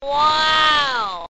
Wow!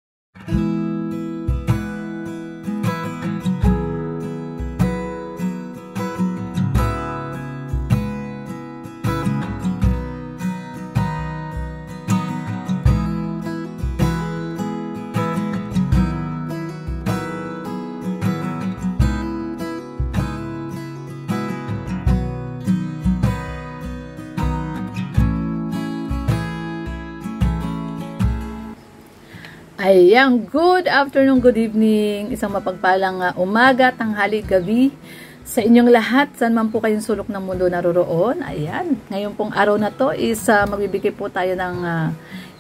Ayan, good afternoon, good evening, isang mapagpalang umaga, tanghali, gabi sa inyong lahat, saan man po kayong sulok ng mundo naroroon. Ayan, ngayon pong araw na to is magbibigay po tayo ng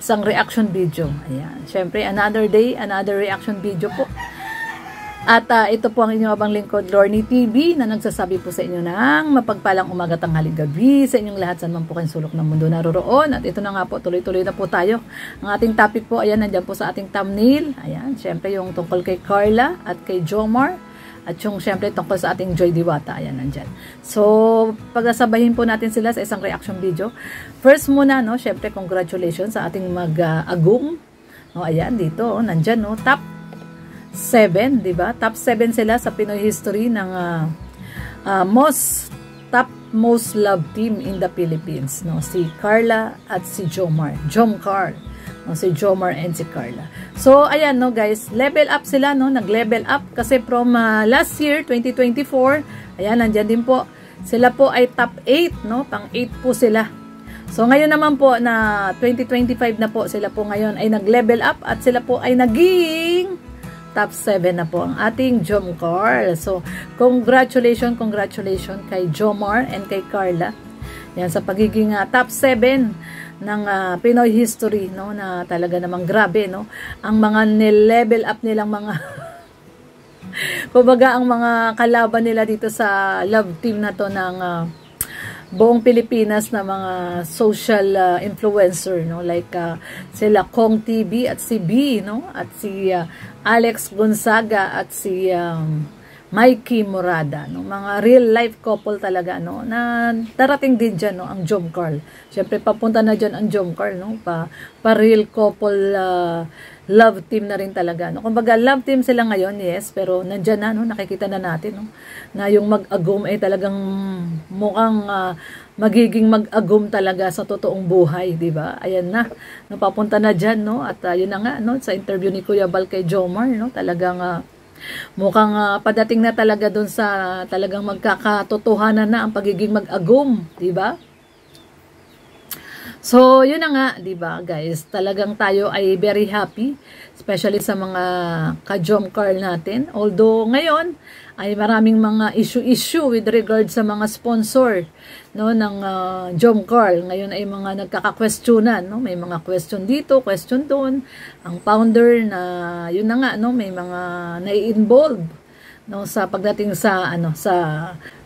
isang reaction video. Ayan, syempre another day, another reaction video po. At ito po ang inyong abang lingkod, Lorny TV, na nagsasabi po sa inyo ng mapagpalang umaga, tanghali, gabi sa inyong lahat, saan man po kayong sulok ng mundo naroroon. At ito na nga po, tuloy-tuloy na po tayo. Ang ating topic po, ayan, nandyan po sa ating thumbnail. Ayan, syempre yung tungkol kay Carla at kay Jomar. At yung syempre tungkol sa ating Joy Diwata, ayan, nandyan. So, pagsasabahin po natin sila sa isang reaction video. First muna, no, syempre congratulations sa ating mag-agum. No, ayan, dito, nandyan, no, top 7, di ba? Top 7 sila sa Pinoy history ng top most loved team in the Philippines, no? Si Carla at si Jomar. Jomcar. No, si Jomar and si Carla. So, ayan, no, guys, level up sila, no? Nag-level up kasi from last year 2024, ayan, nandiyan din po. Sila po ay top 8, no? Pang 8 po sila. So, ngayon naman po na 2025 na po, sila po ngayon ay nag-level up at sila po ay naging top 7 na po ang ating Jomcar. So, congratulations kay Jomar and kay Carla. Yan, sa pagiging top 7 ng Pinoy history, no, na talaga namang grabe, no, ang mga ni-level up nilang mga kumbaga ang mga kalaban nila dito sa love team na to ng buong Pilipinas na mga social influencer, no, like sila Kong TV at si B, no, at si Alex Gonzaga at si Mikey Morada, no, mga real life couple talaga, no, na darating din dyan, no, ang Jomcar. Syempre papunta na dyan ang Jomcar, no, pa real couple love team na rin talaga, no. Kumbaga love team sila ngayon, yes, pero nandyan na, no, nakikita na natin, no, na yung mag-agum ay talagang mukhang magiging mag-agum talaga sa totoong buhay, di ba? Ayan na, no, papunta na dyan, no, at yun na nga, no, sa interview ni Kuya Bal kay Jomar, no, talagang mukhang padating na talaga doon sa talagang magkakatotohanan na ang pagiging mag-agum, di ba? So, yun na nga, di ba, guys? Talagang tayo ay very happy, especially sa mga ka-Jomcar natin. Although, ngayon, ay maraming mga issue with regard sa mga sponsor, no, ng Jomcar. Ngayon ay mga nagkaka-questionan, no? May mga question dito, question doon. Ang founder na, yun na nga, no, may mga nai-involve, no, sa pagdating sa sa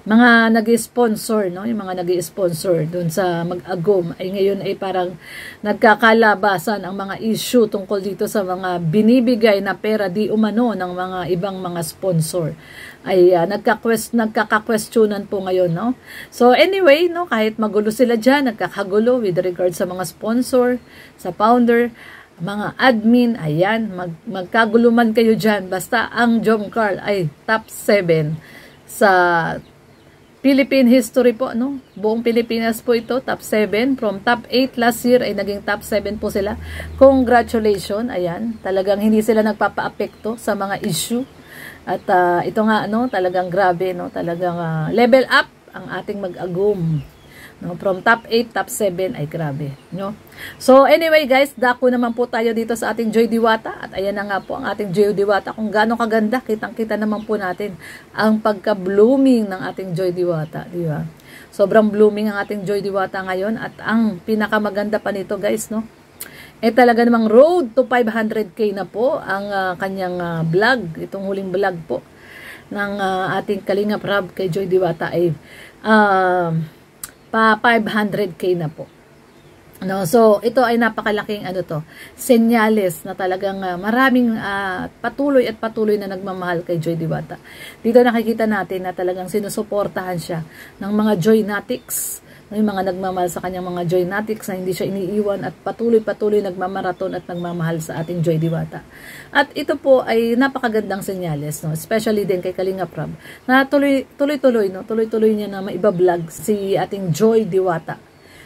mga nag-sponsor, no, yung mga nag-sponsor doon sa mag-agum ay ngayon ay parang nagkakalabasan ang mga issue tungkol dito sa mga binibigay na pera di umano ng mga ibang mga sponsor. Ay nagkaka-questionan po ngayon, no. So anyway, no, kahit magulo sila diyan, nagkakagulo with regard sa mga sponsor, sa founder, mga admin, ayan, magkaguluman kayo dyan. Basta ang Jomcar ay top 7 sa Philippine history po, no? Buong Pilipinas po ito, top 7. From top 8 last year ay naging top 7 po sila. Congratulations, ayan. Talagang hindi sila nagpapa-apekto sa mga issue. At ito nga, no, talagang grabe, no? Talagang level up ang ating mag-agum. No, from top 8, top 7 ay grabe, no? So anyway, guys, dako naman po tayo dito sa ating Joy Diwata at ayan na nga po ang ating Joy Diwata kung gaano kaganda. Kitang-kita naman po natin ang pagka-blooming ng ating Joy Diwata, di ba? Sobrang blooming ang ating Joy Diwata ngayon at ang pinakamaganda pa nito, guys, no? Eh talaga namang road to 500k na po ang kanyang vlog, itong huling vlog po ng ating Kalingap Rab kay Joy Diwata ay pa 500k na po. No, so ito ay napakalaking senyales na talagang maraming patuloy na nagmamahal kay Joy Diwata. Dito nakikita natin na talagang sinusuportahan siya ng mga Joynatics, Yung mga nagmamahal sa kanyang mga Joynatics na hindi siya iniiwan at patuloy-patuloy nagmamaraton at nagmamahal sa ating Joy Diwata. At ito po ay napakagandang senyales, no? Especially din kay Kalinga Prab, na tuloy-tuloy niya na maiba-vlog si ating Joy Diwata.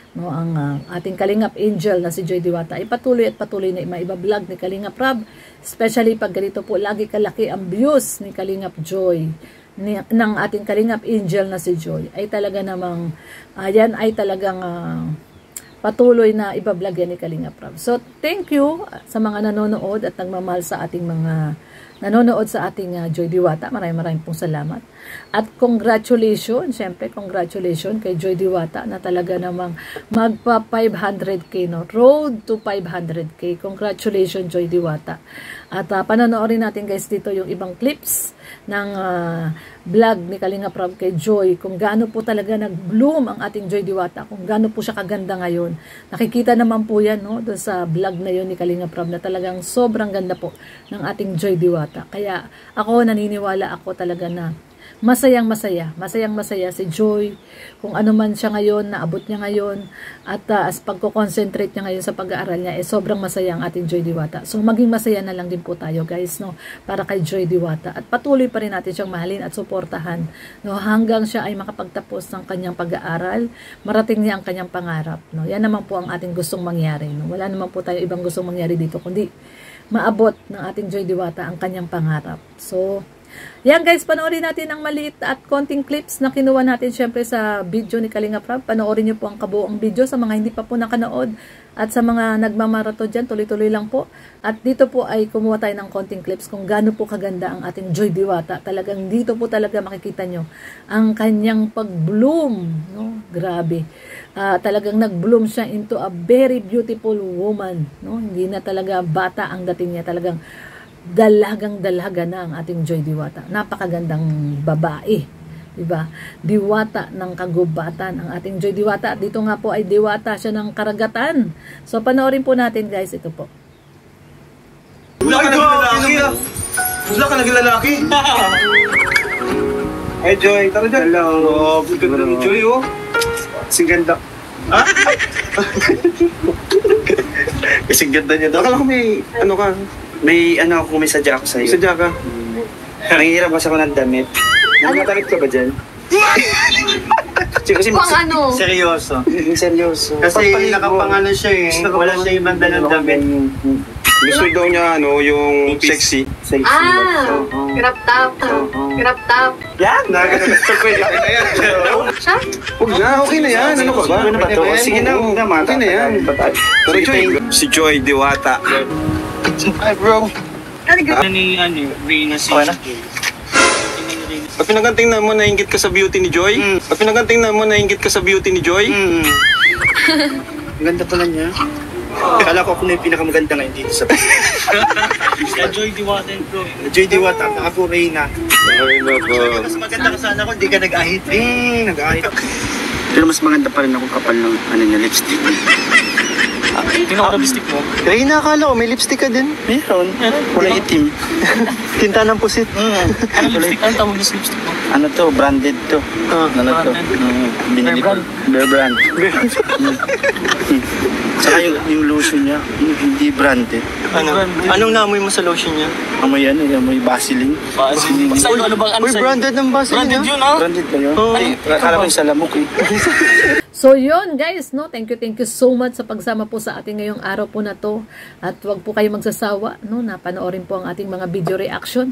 No, ang ating Kalingap Angel na si Joy Diwata ay patuloy na maiba-vlog ni Kalinga Prab, especially pag ganito po lagi kalaki ang views ni Kalingap Joy, ng ating Kalingap Angel na si Joy, ay talaga namang yan ay talagang patuloy na iba-vlog yan ni Kalinga Prab. So thank you sa mga nanonood at nagmamahal sa ating mga nanonood sa ating Joy Diwata. Maraming pong salamat. At congratulations, syempre congratulations kay Joy Diwata na talaga namang magpa 500k, no? Road to 500k. Congratulations Joy Diwata. At panonoorin natin guys dito yung ibang clips ng vlog ni Kalinga Prab kay Joy, kung gaano po talaga nag-bloom ang ating Joy Diwata, kung gaano po siya kaganda ngayon. Nakikita naman po yan, no, doon sa vlog na yun ni Kalinga Prab na talagang sobrang ganda po ng ating Joy Diwata. Kaya ako naniniwala ako talaga na masayang masaya si Joy kung ano man siya ngayon, naabot niya ngayon, at as pagko-concentrate niya ngayon sa pag-aaral niya, sobrang masaya ang ating Joy Diwata. So maging masaya na lang din po tayo guys, no, para kay Joy Diwata, at patuloy pa rin natin siyang mahalin at suportahan, no, hanggang siya ay makapagtapos ng kanyang pag-aaral, marating niya ang kanyang pangarap, no. Yan naman po ang ating gustong mangyari, no. Wala naman po tayo ibang gustong mangyari dito kundi maabot ng ating Joy Diwata ang kanyang pangarap. So yan guys, panoorin natin ang maliit at konting clips na kinuha natin syempre sa video ni Kalinga Prab. Panoorin nyo po ang kabuong video sa mga hindi pa po nakanood, at sa mga nagmamarato dyan, tuloy-tuloy lang po. At dito po ay kumuha tayo ng konting clips kung gaano po kaganda ang ating Joy Diwata. Talagang dito po talaga makikita nyo ang kanyang pag-bloom, no? Grabe. Talagang nag-bloom siya into a very beautiful woman, no? Hindi na talaga bata ang dating niya, talagang dalaga na ang ating Joy Diwata. Napakagandang babae, diba? Diwata ng kagubatan ang ating Joy Diwata. At dito nga po ay diwata siya ng karagatan. So panoorin po natin guys, ito po. Wala ka naging lalaki. Hey Joy, tara dyan. Hello. Ganda ni Joy, oh. Kasing ganda. Ha? Kasing ganda niya daw. Akala ko may ano ka. May ano ako, may sadya ako sa'yo. Sadya ka? Nanghihirap kasi ako ng damit. Nagmatalip ka ba dyan? Kasi ano? Seryoso. Seryoso. Kasi nakapangano siya eh. Wala siya ibang dalang damit. gusto daw niya ano, yung sexy. Sexy. Crop top. Crop top. Yan! Gusto ko yun. Siya? Huwag na, okay na yan. Ano ka ba? Ano ba to? Sige na, huwag na mata. Okay na yan. Pero Joy, si Joy Diwata. Hi bro. Ano ni Reyna si Pag pinaganting na mo, nainggit ka sa beauty ni Joy? Pag pinaganting na mo, nainggit ka sa beauty ni Joy? Ganda pala niya. Kala ko ako na yung pinakamaganda ngayon dito sa Joy Diwata bro. Joy Diwata, ako Reyna. Ay nako. Mas maganda ka sana ako, hindi ka nag-ahit. Nag-ahit. Pero mas maganda pa rin ako kapal ng ano niya, lipstick. Tinawag na lipstick mo? Reyna, akala ko may lipstick ka din. Meron. Kulay itim. Tinta ng pusit. Ano lipstick? Ano tawag na lipstick mo? Ano to? Branded to. Ano to? Binili ko. Bear brand. Saka yung lotion niya, hindi branded. Ano? Anong namoy mo sa lotion niya? Amoy ano, amoy Vaseline. Vaseline? Ano bang ano sa'yo? Branded ng Vaseline. Branded yun, ha? Branded ba yun? Ay, akala ko yung salamok eh. So yun guys, no, thank you so much sa pagsama po sa ating ngayong araw po na to. At wag po kayo magsasawa, no, na panoorin po ang ating mga video reaction.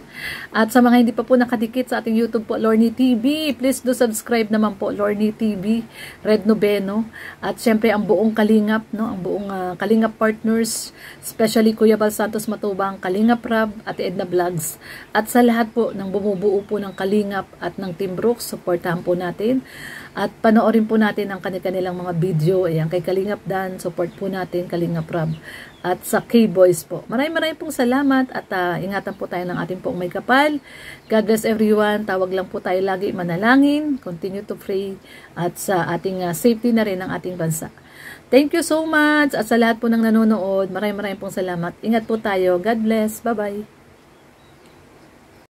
At sa mga hindi pa po nakadikit sa ating YouTube po, Lorny TV, please do subscribe naman po, Lorny TV, Red Noveno. At syempre ang buong Kalingap, no, ang buong Kalingap partners, especially Kuya Bal Santos Matubang, Kalingap Rab, at Edna Vlogs. At sa lahat po ng bumubuo po ng Kalingap at ng Team Brooks, supportahan po natin. At panoorin po natin ang kanilang mga video. Ayan, kay Kalingap Dan, support po natin, Kalingap Rab. At sa K-Boys po. Maraming pong salamat at ingatan po tayo ng ating pong may kapal. God bless everyone. Tawag lang po tayo lagi manalangin. Continue to pray. At sa ating safety na rin ng ating bansa. Thank you so much. At sa lahat po ng nanonood, maraming pong salamat. Ingat po tayo. God bless. Bye-bye.